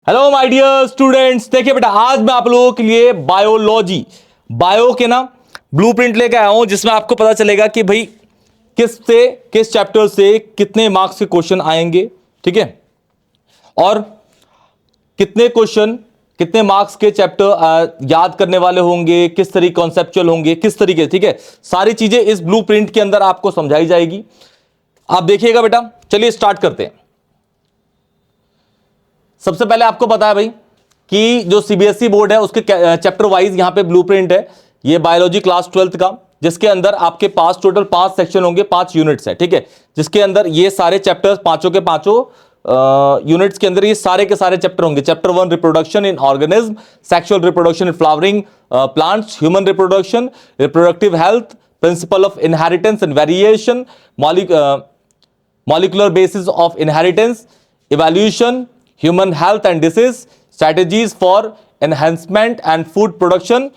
Hello my dear students, देखिए बेटा आज मैं आप लोगों के लिए बायो के ना ब्लूप्रिंट लेके आया हूं जिसमें आपको पता चलेगा कि भाई किस चैप्टर से कितने मार्क्स के क्वेश्चन आएंगे, ठीक है, और कितने क्वेश्चन कितने मार्क्स के चैप्टर याद करने वाले होंगे, किस तरीके कॉन्सेप्चुअल होंगे, किस तरीके, ठीक है, सारी चीजें इस ब्लूप्रिंट के अंदर आपको समझाई जाएगी। आप देखिएगा बेटा, चलिए स्टार्ट करते हैं। सबसे पहले आपको पता है भाई कि जो सीबीएसई बोर्ड है उसके चैप्टर वाइज यहां पे ब्लूप्रिंट है। ये बायोलॉजी क्लास 12th का, जिसके अंदर आपके पास टोटल 5 सेक्शन होंगे, 5 यूनिट्स है, ठीक है, जिसके अंदर ये सारे चैप्टर्स पांचों के पांचों यूनिट्स के अंदर ये सारे के सारे चैप्टर होंगे। Chapter 1 reproduction in organism, sexual reproduction in flowering plants, human reproduction, reproductive health, principle of inheritance and variation, molecular basis of inheritance, evolution, human health and disease, strategies for enhancement and food production,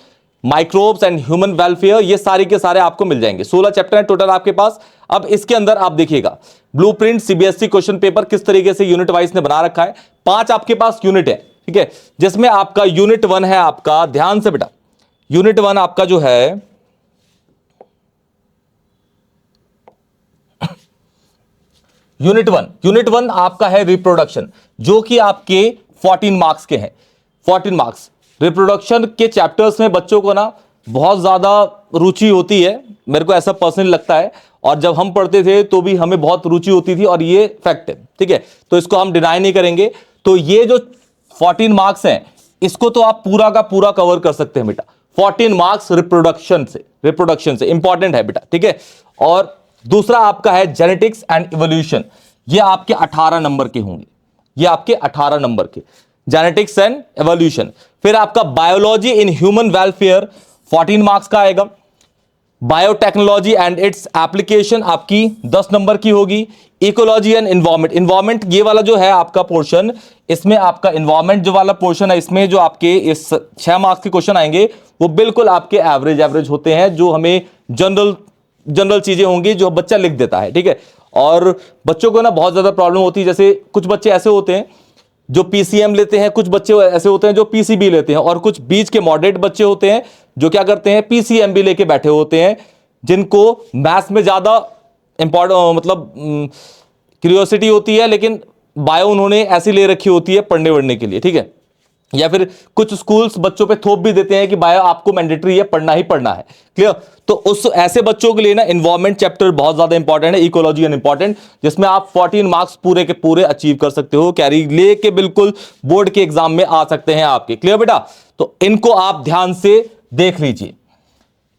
microbes and human welfare, ये सारे के सारे आपको मिल जाएंगे। 16 chapter हैं total आपके पास। अब इसके अंदर आप देखिएगा ब्लूप्रिंट सीबीएसई क्वेश्चन पेपर किस तरीके से यूनिट वाइज ने बना रखा है। 5 आपके पास यूनिट है, ठीक है, जिसमें आपका यूनिट 1 है, आपका ध्यान से बेटा, यूनिट 1 आपका जो है यूनिट वन आपका है रिप्रोडक्शन, जो कि आपके 14 मार्क्स के हैं। 14 मार्क्स रिप्रोडक्शन के चैप्टर्स में बच्चों को ना बहुत ज्यादा रुचि होती है, मेरे को ऐसा पर्सनली लगता है, और जब हम पढ़ते थे तो भी हमें बहुत रुचि होती थी, और ये फैक्ट है, ठीक है, तो इसको हम डिनाई नहीं करेंगे। तो ये जो 14 मार्क्स हैं इसको तो आप पूरा का पूरा कवर कर सकते हैं बेटा। 14 मार्क्स रिप्रोडक्शन से इंपॉर्टेंट है बेटा, ठीक है। और दूसरा आपका है जेनेटिक्स एंड इवोल्यूशन, ये आपके 18 नंबर के होंगे, ये आपके 18 नंबर के जेनेटिक्स एंड इवोल्यूशन। फिर आपका biology in human welfare 14 marks का आएगा। बायोटेक्नोलॉजी एंड इट्स एप्लीकेशन आपकी 10 नंबर की होगी। इकोलॉजी एंड इन्वायरमेंट ये वाला जो है आपका पोर्शन, इसमें आपका इन्वायरमेंट जो वाला पोर्शन है, इसमें जो आपके इस 6 मार्क्स के क्वेश्चन आएंगे वो बिल्कुल आपके एवरेज होते हैं, जो हमें जनरल चीजें होंगी जो बच्चा लिख देता है, ठीक है। और बच्चों को ना बहुत ज्यादा प्रॉब्लम होती है, जैसे कुछ बच्चे ऐसे होते हैं जो पीसीएम लेते हैं, कुछ बच्चे ऐसे होते हैं जो पीसीबी लेते हैं, और कुछ बीच के मॉडरेट बच्चे होते हैं जो क्या करते हैं पीसीएम भी लेके बैठे होते हैं, जिनको मैथ्स में ज्यादा इंपॉर्टेंट मतलब क्यूरियोसिटी होती है, लेकिन बायो उन्होंने ऐसी ले रखी होती है पढ़ने वढ़ने के लिए, ठीक है। या फिर कुछ स्कूल्स बच्चों पे थोप भी देते हैं कि बायो आपको मैंडेटरी है, पढ़ना ही पढ़ना है, क्लियर। तो उस ऐसे बच्चों के लिए ना इन्वायरमेंट चैप्टर बहुत ज्यादा इंपॉर्टेंट है, इकोलॉजी एंड इंपॉर्टेंट, जिसमें आप 14 मार्क्स पूरे के पूरे अचीव कर सकते हो, कैरी लेके बिल्कुल बोर्ड के एग्जाम में आ सकते हैं आपके, क्लियर बेटा। तो इनको आप ध्यान से देख लीजिए,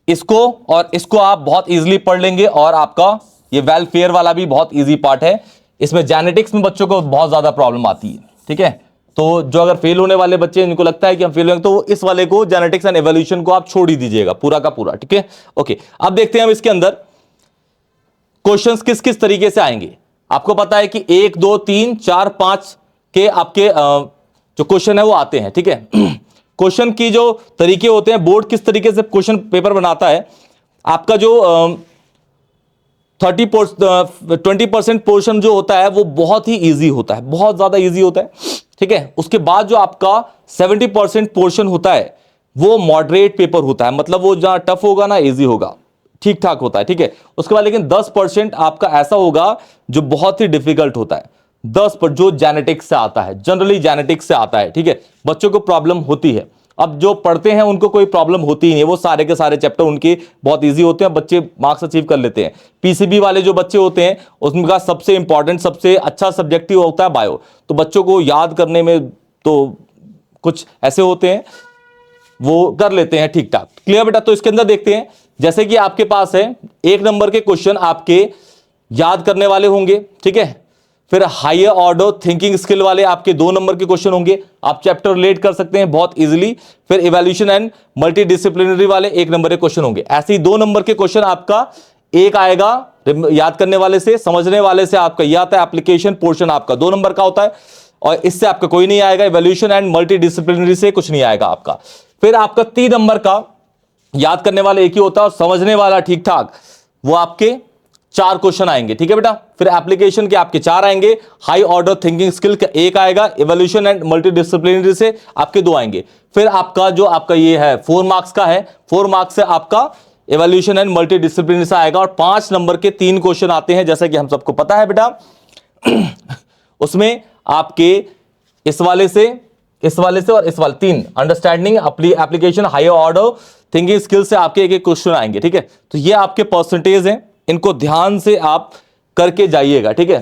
इसको और इसको आप बहुत इजीली पढ़ लेंगे। और आपका ये वेलफेयर वाला भी बहुत इजी पार्ट है, इसमें जेनेटिक्स में बच्चों को बहुत ज्यादा प्रॉब्लम आती है, ठीक है। तो जो अगर फेल होने वाले बच्चे इनको लगता है कि हम फेल होंगे, तो इस वाले को जेनेटिक्स एंड एवोल्यूशन को आप छोड़ ही दीजिएगा पूरा का पूरा, ठीक है। ओके, अब देखते हैं हम इसके अंदर क्वेश्चंस किस किस तरीके से आएंगे। आपको पता है कि 1 2 3 4 5 के आपके जो क्वेश्चन है वो आते हैं, ठीक है। क्वेश्चन की जो तरीके होते हैं, बोर्ड किस तरीके से क्वेश्चन पेपर बनाता है, आपका जो 20% पोर्शन जो होता है वो बहुत ही इजी होता है, बहुत ज्यादा इजी होता है, ठीक है। उसके बाद जो आपका 70% पोर्शन होता है वो मॉडरेट पेपर होता है, मतलब वो जहां टफ होगा ना इजी होगा, ठीक ठाक होता है, ठीक है। उसके बाद लेकिन 10% आपका ऐसा होगा जो बहुत ही डिफिकल्ट होता है, 10% जो जेनेटिक्स से आता है, जनरली जेनेटिक्स से आता है, ठीक है। बच्चों को प्रॉब्लम होती है, अब जो पढ़ते हैं उनको कोई प्रॉब्लम होती ही नहीं, वो सारे के सारे चैप्टर उनके बहुत इजी होते हैं, बच्चे मार्क्स अचीव कर लेते हैं। पीसीबी वाले जो बच्चे होते हैं उनका सबसे इंपॉर्टेंट सबसे अच्छा सब्जेक्ट ही होता है बायो, तो बच्चों को याद करने में तो कुछ ऐसे होते हैं वो कर लेते हैं ठीक ठाक, क्लियर बेटा। तो इसके अंदर देखते हैं, जैसे कि आपके पास है 1 नंबर के क्वेश्चन आपके याद करने वाले होंगे, ठीक है। फिर हायर ऑर्डर थिंकिंग स्किल वाले आपके 2 नंबर के क्वेश्चन होंगे, आप चैप्टर रिलेट कर सकते हैं बहुत इजीली। फिर इवोल्यूशन एंड मल्टीडिसिप्लिनरी वाले 1 नंबर के क्वेश्चन होंगे। ऐसे ही 2 नंबर के क्वेश्चन आपका एक आएगा याद करने वाले से, समझने वाले से आपका यह आता है, एप्लीकेशन पोर्शन आपका 2 नंबर का होता है, और इससे आपका कोई नहीं आएगा, इवोल्यूशन एंड मल्टीडिसिप्लिनरी से कुछ नहीं आएगा आपका। फिर आपका 3 नंबर का याद करने वाला एक ही होता है, और समझने वाला ठीक ठाक वो आपके 4 क्वेश्चन आएंगे, ठीक है बेटा। फिर एप्लीकेशन के आपके 4 आएंगे, हाई ऑर्डर थिंकिंग स्किल का 1 आएगा, इवोल्यूशन एंड मल्टीडिसिप्लिनरी से आपके 2 आएंगे। फिर आपका जो आपका ये है 4 मार्क्स का है, 4 मार्क्स से आपका इवोल्यूशन एंड मल्टीडिसिप्लिनरी से आएगा, और 5 नंबर के 3 क्वेश्चन आते हैं, जैसा कि हम सबको पता है बेटा। उसमें आपके इस वाले से और इस वाले 3 understanding application high order thinking skill से आपके एक क्वेश्चन आएंगे, ठीक है। तो ये आपके परसेंटेज हैं, इनको ध्यान से आप करके जाइएगा, ठीक है।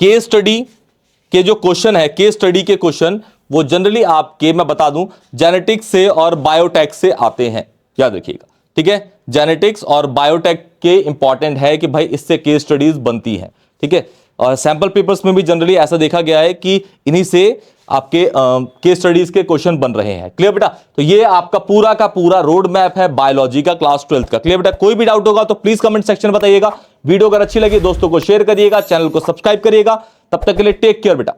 केस स्टडी के जो क्वेश्चन है, केस स्टडी के क्वेश्चन वो जनरली आपके, मैं बता दूं, जेनेटिक्स से और बायोटेक से आते हैं, याद रखिएगा, ठीक है। जेनेटिक्स और बायोटेक के इंपॉर्टेंट है कि भाई इससे केस स्टडीज बनती हैं, ठीक है। और सैंपल पेपर्स में भी जनरली ऐसा देखा गया है कि इन्हीं से आपके केस स्टडीज के क्वेश्चन बन रहे हैं। क्लियर बेटा? तो ये आपका पूरा का पूरा रोड मैप है बायोलॉजी का क्लास 12 का। क्लियर बेटा? कोई भी डाउट होगा तो प्लीज कमेंट सेक्शन बताइएगा। वीडियो अगर अच्छी लगी दोस्तों को शेयर करिएगा, चैनल को सब्सक्राइब करिएगा। तब तक के लिए टेक केयर बेटा।